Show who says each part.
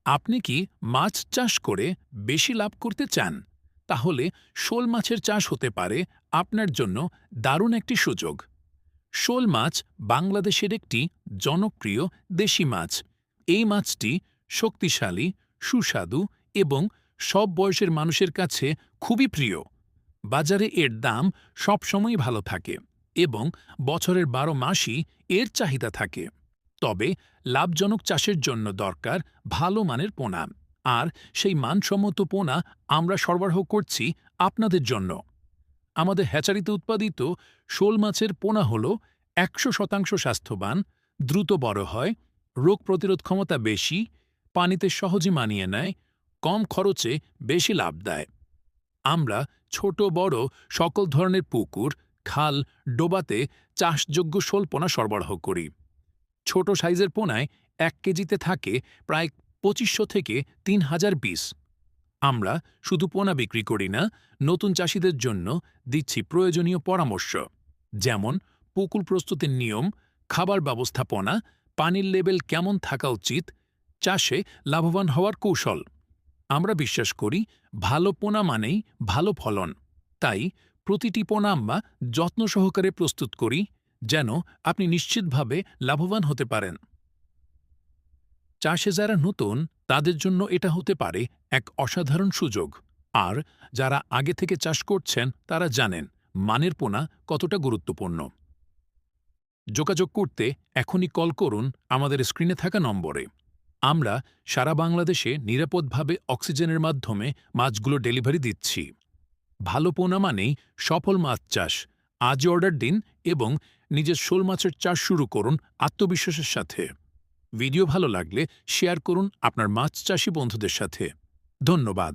Speaker 1: আপনি কি মাছ চাষ করে বেশি লাভ করতে চান? তাহলে শোল মাছের চাষ হতে পারে আপনার জন্য দারুণ একটি সুযোগ। শোল মাছ বাংলাদেশের একটি জনপ্রিয় দেশি মাছ। এই মাছটি শক্তিশালী, সুস্বাদু এবং সব বয়সের মানুষের কাছে খুবই প্রিয়। বাজারে এর দাম সবসময়ই ভালো থাকে এবং বছরের ১২ মাসই এর চাহিদা থাকে। তবে লাভজনক চাষের জন্য দরকার ভালো মানের পোনা, আর সেই মানসম্মত পোনা আমরা সরবরাহ করছি আপনাদের জন্য। আমাদের হ্যাচারিতে উৎপাদিত শোল মাছের পোনা হল ১০০% স্বাস্থ্যবান, দ্রুত বড় হয়, রোগ প্রতিরোধ ক্ষমতা বেশি, পানিতে সহজে মানিয়ে নেয়, কম খরচে বেশি লাভ দেয়। আমরা ছোট বড় সকল ধরনের পুকুর, খাল, ডোবাতে চাষযোগ্য শোল পোনা সরবরাহ করি। ছোট সাইজের পোনায় ১ কেজিতে থাকে প্রায় ২৫০০ থেকে ৩,০০০ পিস। আমরা শুধু পোনা বিক্রি করি না, নতুন চাষিদের জন্য দিচ্ছি প্রয়োজনীয় পরামর্শ, যেমন পুকুর প্রস্তুতির নিয়ম, খাবার ব্যবস্থাপনা, পানির লেভেল কেমন থাকা উচিত, চাষে লাভবান হওয়ার কৌশল। আমরা বিশ্বাস করি ভালো পোনা মানেই ভালো ফলন। তাই প্রতিটি পোনা আমরা যত্ন সহকারে প্রস্তুত করি, যেন আপনি নিশ্চিতভাবে লাভবান হতে পারেন। চাষে যারা নতুন তাদের জন্য এটা হতে পারে এক অসাধারণ সুযোগ, আর যারা আগে থেকে চাষ করছেন তারা জানেন মানের পোনা কতটা গুরুত্বপূর্ণ। যোগাযোগ করতে এখনই কল করুন আমাদের স্ক্রিনে থাকা নম্বরে। আমরা সারা বাংলাদেশে নিরাপদভাবে অক্সিজেনের মাধ্যমে মাছগুলো ডেলিভারি দিচ্ছি। ভালো পোনা মানেই সফল মাছ চাষ। আজই অর্ডার দিন এবং নিজের শোল মাছের চাষ শুরু করুন আত্মবিশ্বাসের সাথে। ভিডিও ভালো লাগলে শেয়ার করুন আপনার মাছ চাষী বন্ধুদের সাথে। ধন্যবাদ।